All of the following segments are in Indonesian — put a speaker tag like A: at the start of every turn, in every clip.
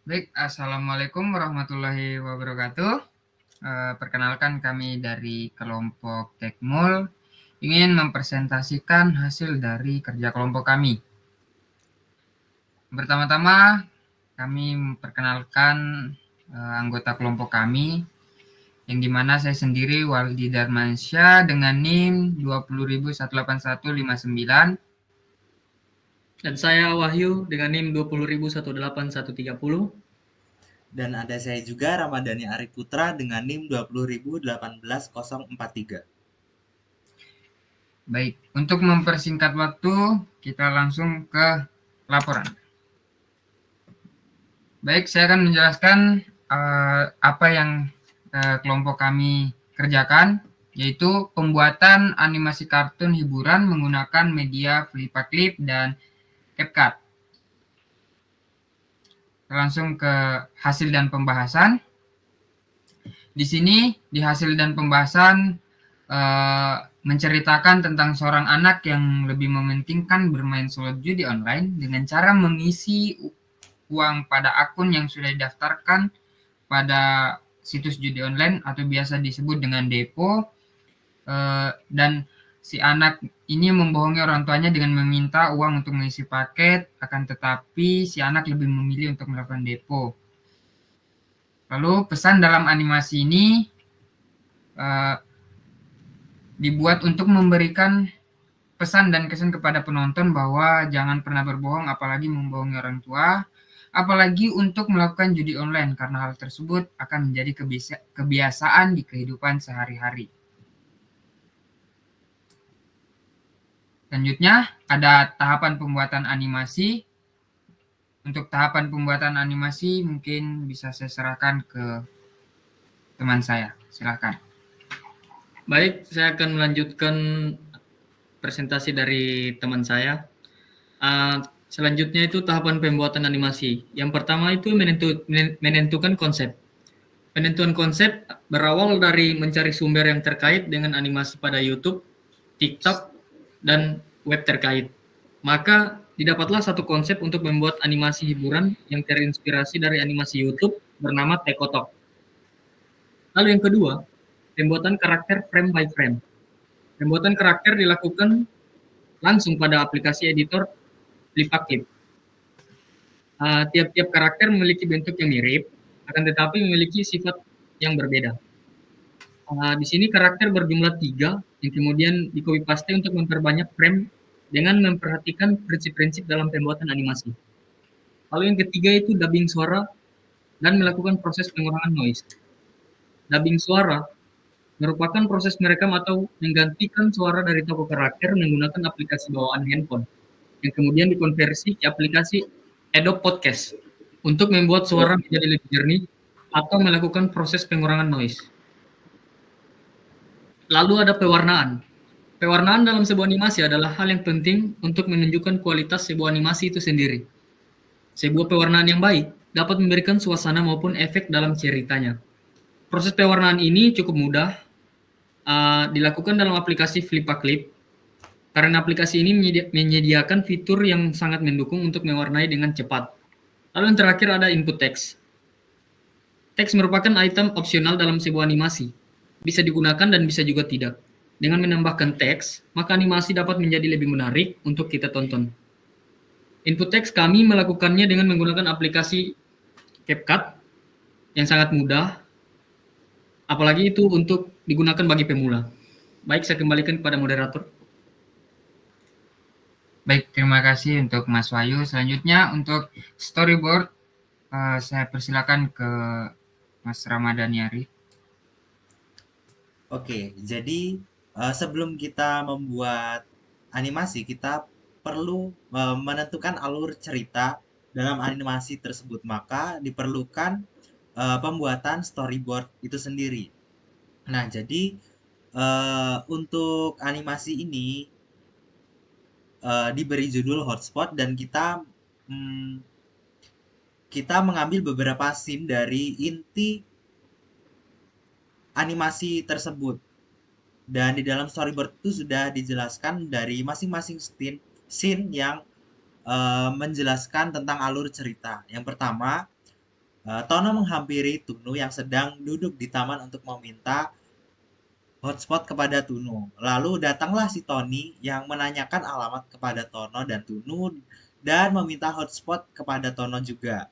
A: Baik, assalamualaikum warahmatullahi wabarakatuh. Perkenalkan kami dari kelompok Tekmul ingin mempresentasikan hasil dari kerja kelompok kami. Pertama-tama kami memperkenalkan anggota kelompok kami, yang dimana saya sendiri Waldi Darmansyah dengan NIM 20.18159.
B: Dan saya Wahyu dengan NIM 20.18130.
C: Dan ada saya juga Ramadhani Arif Putra dengan NIM 20.18043.
A: Baik, untuk mempersingkat waktu, kita langsung ke laporan. Baik, saya akan menjelaskan apa yang kelompok kami kerjakan, yaitu pembuatan animasi kartun hiburan menggunakan media Flippa Clip dan CapCut. Langsung ke hasil dan pembahasan. Di sini di hasil dan pembahasan menceritakan tentang seorang anak yang lebih mementingkan bermain slot judi online dengan cara mengisi uang pada akun yang sudah didaftarkan pada situs judi online atau biasa disebut dengan depo, dan si anak ini membohongi orang tuanya dengan meminta uang untuk mengisi paket, akan tetapi si anak lebih memilih untuk melakukan depo. Lalu pesan dalam animasi ini dibuat untuk memberikan pesan dan kesan kepada penonton bahwa jangan pernah berbohong, apalagi membohongi orang tua, apalagi untuk melakukan judi online, karena hal tersebut akan menjadi kebiasaan di kehidupan sehari-hari. Selanjutnya ada tahapan pembuatan animasi. Untuk tahapan pembuatan animasi mungkin bisa saya serahkan ke teman saya. Silakan.
B: Baik, saya akan melanjutkan presentasi dari teman saya. Selanjutnya itu tahapan pembuatan animasi. Yang pertama itu menentukan konsep. Penentuan konsep berawal dari mencari sumber yang terkait dengan animasi pada YouTube, TikTok, dan web terkait. Maka didapatlah satu konsep untuk membuat animasi hiburan yang terinspirasi dari animasi YouTube bernama Tekotok. Lalu yang kedua, pembuatan karakter frame by frame. Pembuatan karakter dilakukan langsung pada aplikasi editor Flippa Clip. Tiap-tiap karakter memiliki bentuk yang mirip, akan tetapi memiliki sifat yang berbeda. Di sini karakter berjumlah 3 yang kemudian di copy paste untuk memperbanyak frame dengan memperhatikan prinsip-prinsip dalam pembuatan animasi. Lalu yang ketiga itu dubbing suara dan melakukan proses pengurangan noise. Dubbing suara merupakan proses merekam atau menggantikan suara dari tokoh karakter menggunakan aplikasi bawaan handphone yang kemudian dikonversi ke aplikasi Adobe Podcast untuk membuat suara menjadi lebih jernih atau melakukan proses pengurangan noise. Lalu ada pewarnaan. Pewarnaan dalam sebuah animasi adalah hal yang penting untuk menunjukkan kualitas sebuah animasi itu sendiri. Sebuah pewarnaan yang baik dapat memberikan suasana maupun efek dalam ceritanya. Proses pewarnaan ini cukup mudah, dilakukan dalam aplikasi Flippa Clip, karena aplikasi ini menyediakan fitur yang sangat mendukung untuk mewarnai dengan cepat. Lalu yang terakhir ada input text. Teks merupakan item opsional dalam sebuah animasi. Bisa digunakan dan bisa juga tidak. Dengan menambahkan teks, maka animasi dapat menjadi lebih menarik untuk kita tonton. Input teks kami melakukannya dengan menggunakan aplikasi CapCut yang sangat mudah, apalagi itu untuk digunakan bagi pemula. Baik, saya kembalikan kepada moderator.
A: Baik, terima kasih untuk Mas Wahyu. Selanjutnya untuk storyboard, saya persilakan ke Mas Ramadhani Arif.
C: Oke, jadi sebelum kita membuat animasi, kita perlu menentukan alur cerita dalam animasi tersebut. Maka diperlukan pembuatan storyboard itu sendiri. Nah, jadi untuk animasi ini diberi judul Hotspot dan kita mengambil beberapa scene dari inti animasi tersebut. Dan di dalam storyboard itu sudah dijelaskan dari masing-masing scene yang menjelaskan tentang alur cerita. Yang pertama, Tono menghampiri Tunu yang sedang duduk di taman untuk meminta hotspot kepada Tunu. Lalu datanglah si Tony yang menanyakan alamat kepada Tono dan Tunu dan meminta hotspot kepada Tono juga.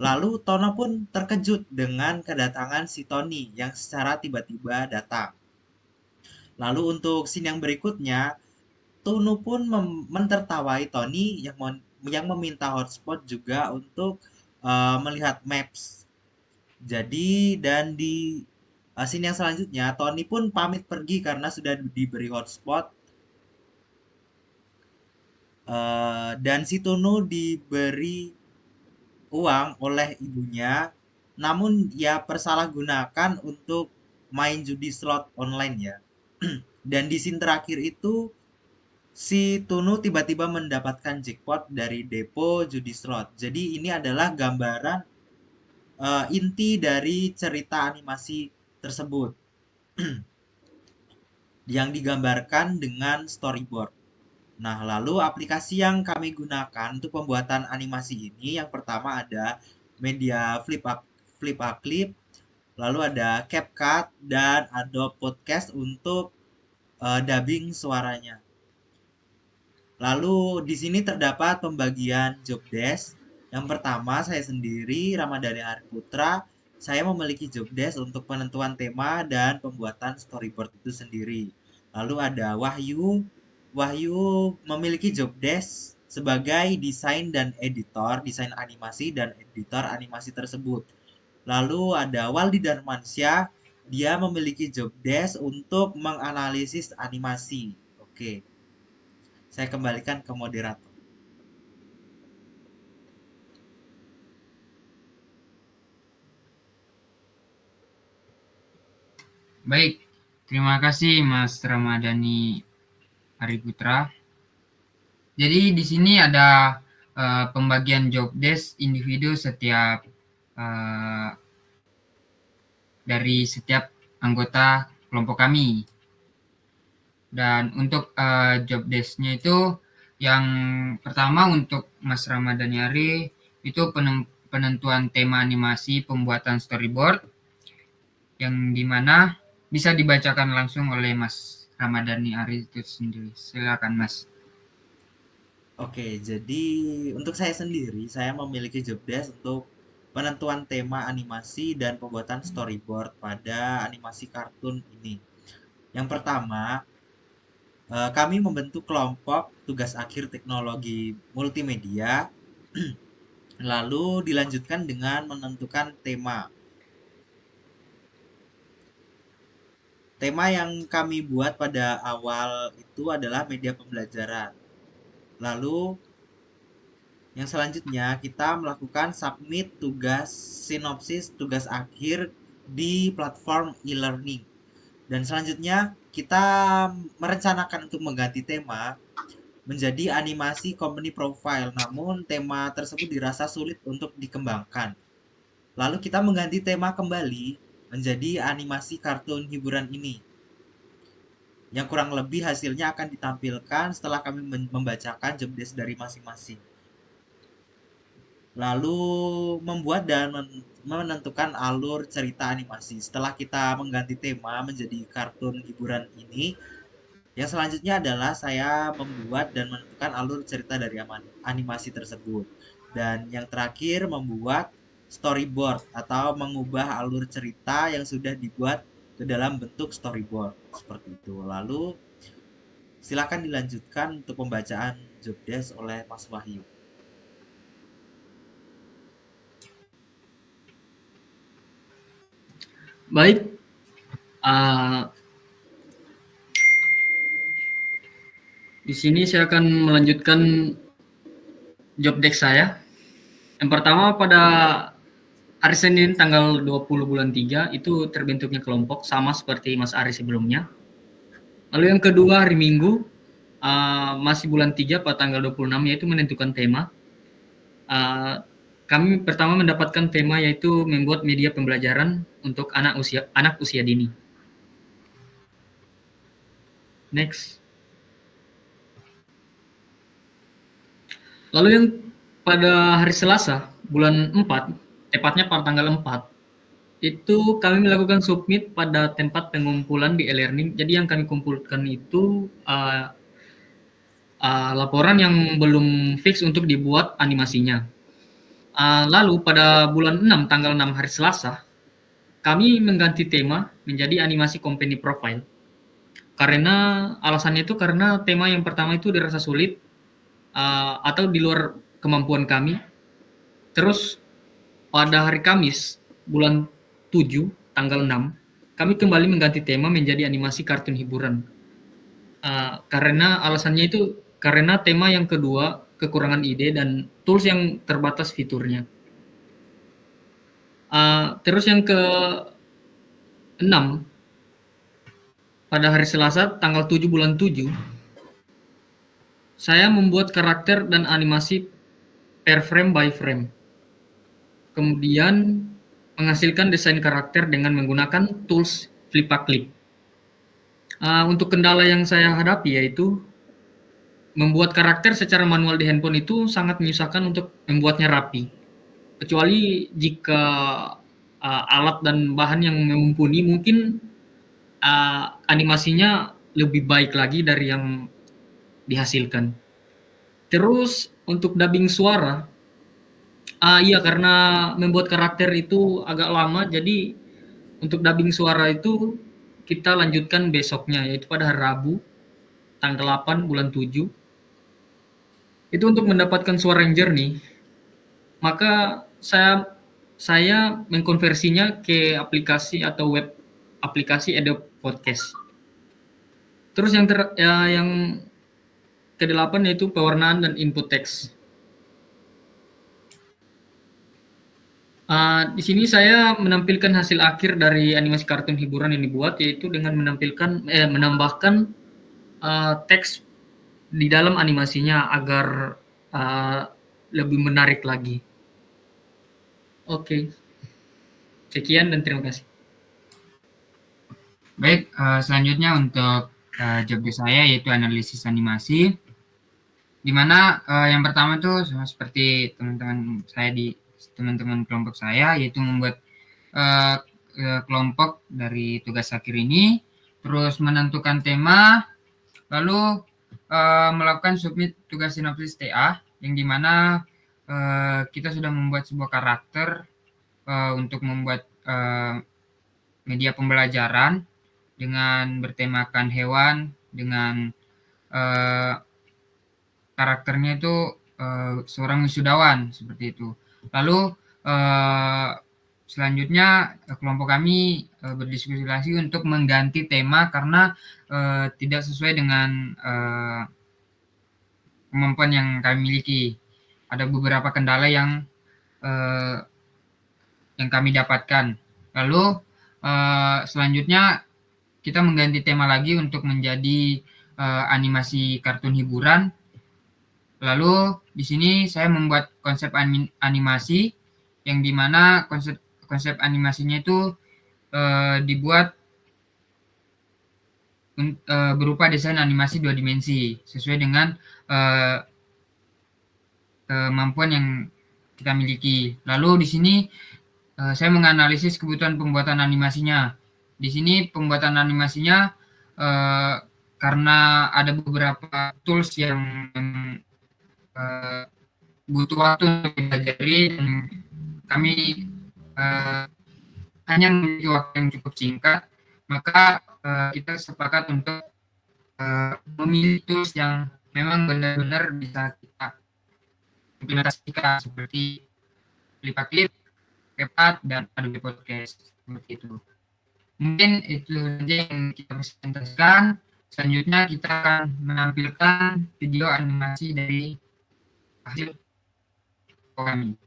C: Lalu Tono pun terkejut dengan kedatangan si Tony yang secara tiba-tiba datang. Lalu untuk scene yang berikutnya, Tunu pun mentertawai Tony yang meminta hotspot juga untuk melihat maps. Jadi dan di scene yang selanjutnya, Tony pun pamit pergi karena sudah diberi hotspot. Dan si Tunu diberi uang oleh ibunya, namun ia persalahgunakan untuk main judi slot online ya. Dan di scene terakhir itu si Tunu tiba-tiba mendapatkan jackpot dari depo judi slot. Jadi ini adalah gambaran inti dari cerita animasi tersebut yang digambarkan dengan storyboard. Nah, lalu aplikasi yang kami gunakan untuk pembuatan animasi ini yang pertama ada media Flip-A-Clip, lalu ada CapCut dan Adobe Podcast untuk dubbing suaranya. Lalu di sini terdapat pembagian job desk. Yang pertama, saya sendiri, Ramadhani Hari Putra, saya memiliki job desk untuk penentuan tema dan pembuatan storyboard itu sendiri. Lalu ada Wahyu. Wahyu memiliki job desk sebagai desain dan editor, desain animasi dan editor animasi tersebut. Lalu ada Waldi Darmansyah, dia memiliki job desk untuk menganalisis animasi. Oke. Saya kembalikan ke moderator.
A: Baik, terima kasih Mas Ramadhani Hari Putra. Jadi di sini ada pembagian job desk individu setiap dari setiap anggota kelompok kami. Dan untuk job desk-nya itu yang pertama untuk Mas Ramadhani Hari itu penentuan tema animasi pembuatan storyboard yang dimana bisa dibacakan langsung oleh Mas Ramadhani Ari itu sendiri. Silakan Mas.
C: Oke, jadi untuk saya sendiri, saya memiliki job desk untuk penentuan tema animasi dan pembuatan storyboard pada animasi kartun ini. Yang pertama, kami membentuk kelompok tugas akhir teknologi multimedia, lalu dilanjutkan dengan menentukan tema. Tema yang kami buat pada awal itu adalah media pembelajaran. Lalu yang selanjutnya kita melakukan submit tugas sinopsis tugas akhir di platform e-learning. Dan selanjutnya kita merencanakan untuk mengganti tema menjadi animasi company profile, namun tema tersebut dirasa sulit untuk dikembangkan. Lalu kita mengganti tema kembali menjadi animasi kartun hiburan ini. Yang kurang lebih hasilnya akan ditampilkan setelah kami membacakan job desk dari masing-masing. Lalu membuat dan menentukan alur cerita animasi. Setelah kita mengganti tema menjadi kartun hiburan ini, yang selanjutnya adalah saya membuat dan menentukan alur cerita dari animasi tersebut. Dan yang terakhir membuat storyboard atau mengubah alur cerita yang sudah dibuat ke dalam bentuk storyboard seperti itu. Lalu silakan dilanjutkan untuk pembacaan job desk oleh Mas Wahyu.
B: Baik, di sini saya akan melanjutkan job desk saya. Yang pertama pada hari Senin tanggal 20 bulan 3 itu terbentuknya kelompok sama seperti Mas Ari sebelumnya. Lalu yang kedua hari Minggu masih bulan 3 pada tanggal 26 yaitu menentukan tema. Kami pertama mendapatkan tema yaitu membuat media pembelajaran untuk anak usia dini. Next. Lalu yang pada hari Selasa bulan 4 tepatnya pada tanggal 4, itu kami melakukan submit pada tempat pengumpulan di e-learning. Jadi yang kami kumpulkan itu laporan yang belum fix untuk dibuat animasinya. Lalu pada bulan 6, tanggal 6 hari Selasa, kami mengganti tema menjadi animasi company profile. Karena alasannya itu karena tema yang pertama itu dirasa sulit atau di luar kemampuan kami. Terus pada hari Kamis bulan 7 tanggal 6 kami kembali mengganti tema menjadi animasi kartun hiburan. Karena alasannya itu karena tema yang kedua kekurangan ide dan tools yang terbatas fiturnya. Terus yang ke-6 pada hari Selasa tanggal 7 bulan 7 saya membuat karakter dan animasi per frame by frame. Kemudian menghasilkan desain karakter dengan menggunakan tools Flip-a-Clip. Untuk kendala yang saya hadapi yaitu membuat karakter secara manual di handphone itu sangat menyusahkan untuk membuatnya rapi. Kecuali jika alat dan bahan yang mumpuni, mungkin animasinya lebih baik lagi dari yang dihasilkan. Terus untuk dubbing suara, iya karena membuat karakter itu agak lama, jadi untuk dubbing suara itu kita lanjutkan besoknya, yaitu pada hari Rabu tanggal 8 bulan 7. Itu untuk mendapatkan suara yang jernih, maka saya mengkonversinya ke aplikasi atau web aplikasi Adobe Podcast. Terus yang ke-8 yaitu pewarnaan dan input text. Di sini saya menampilkan hasil akhir dari animasi kartun hiburan yang dibuat, yaitu dengan menambahkan teks di dalam animasinya agar lebih menarik lagi. Oke. Sekian dan terima kasih.
A: Baik, selanjutnya untuk job desk saya yaitu analisis animasi. Di mana yang pertama itu seperti teman-teman kelompok saya yaitu membuat kelompok dari tugas akhir ini, terus menentukan tema, lalu melakukan submit tugas sinopsis TA yang dimana kita sudah membuat sebuah karakter untuk membuat media pembelajaran dengan bertemakan hewan dengan karakternya itu seorang wisudawan seperti itu. Lalu selanjutnya kelompok kami berdiskusi lagi untuk mengganti tema karena tidak sesuai dengan kemampuan yang kami miliki. Ada beberapa kendala yang kami dapatkan. Lalu selanjutnya kita mengganti tema lagi untuk menjadi animasi kartun hiburan. Lalu di sini saya membuat konsep animasi yang dimana konsep animasinya itu dibuat berupa desain animasi 2 dimensi sesuai dengan kemampuan yang kita miliki. Lalu di sini saya menganalisis kebutuhan pembuatan animasinya. Di sini pembuatan animasinya karena ada beberapa tools yang butuh waktu untuk dipelajari dan kami hanya memiliki waktu yang cukup singkat, maka kita sepakat untuk memilih tools yang memang benar-benar bisa kita implementasikan seperti Flip-a-Clip, CapCut, dan Adobe Podcast seperti itu. Mungkin itu saja yang kita presentasikan. Selanjutnya kita akan menampilkan video animasi dari hasil kami.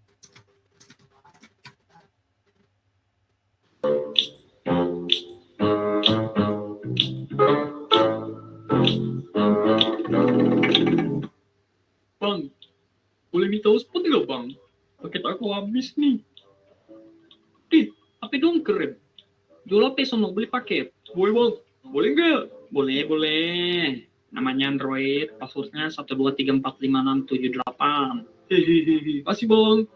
D: Bang, boleh minta hotspot nggak bang? Paket aku habis nih. HP dong keren. Jual HP sono beli paket. Boleh bang? Boleh nggak? Boleh. Namanya Android, passwordnya 123456778. Hehehe. Kasih bang.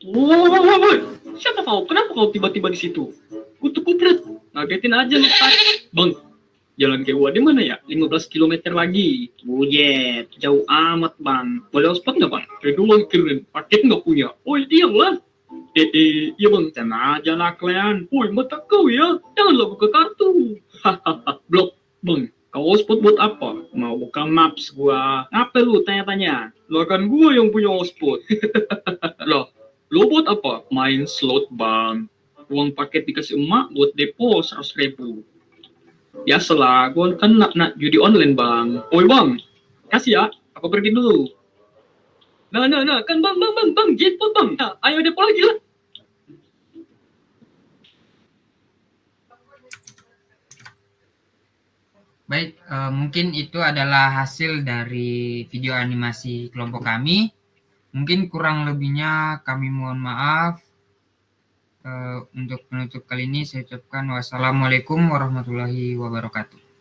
D: Woi, siapa kau? Kenapa kau tiba-tiba di situ? Kutu kupret, ngagetin aja lu. Bang, jalan ke gua di mana ya? 15 km lagi. Bujet, jauh amat bang. Boleh hotspot nggak bang? Kedua keren, paket nggak punya. Oh iyalah. Iya bang, jangan aja lah kalian. Woi, mata kau ya, janganlah buka kartu. Hahaha, blok bang. Kau hotspot buat apa? Mau buka maps gua. Apa lu tanya-tanya? Lo kan gua yang punya hotspot. Loh, lo buat apa? Main slot bang. Uang paket dikasih emak buat depo 100.000. Biasalah, gue kan nak judi online bang. Oi bang, kasih ya. Aku pergi dulu. Nah, kan bang, jackpot bang. Nah, ayo depo lagi lah.
A: Baik, mungkin itu adalah hasil dari video animasi kelompok kami. Mungkin kurang lebihnya kami mohon maaf. Untuk penutup kali ini saya ucapkan wassalamualaikum warahmatullahi wabarakatuh.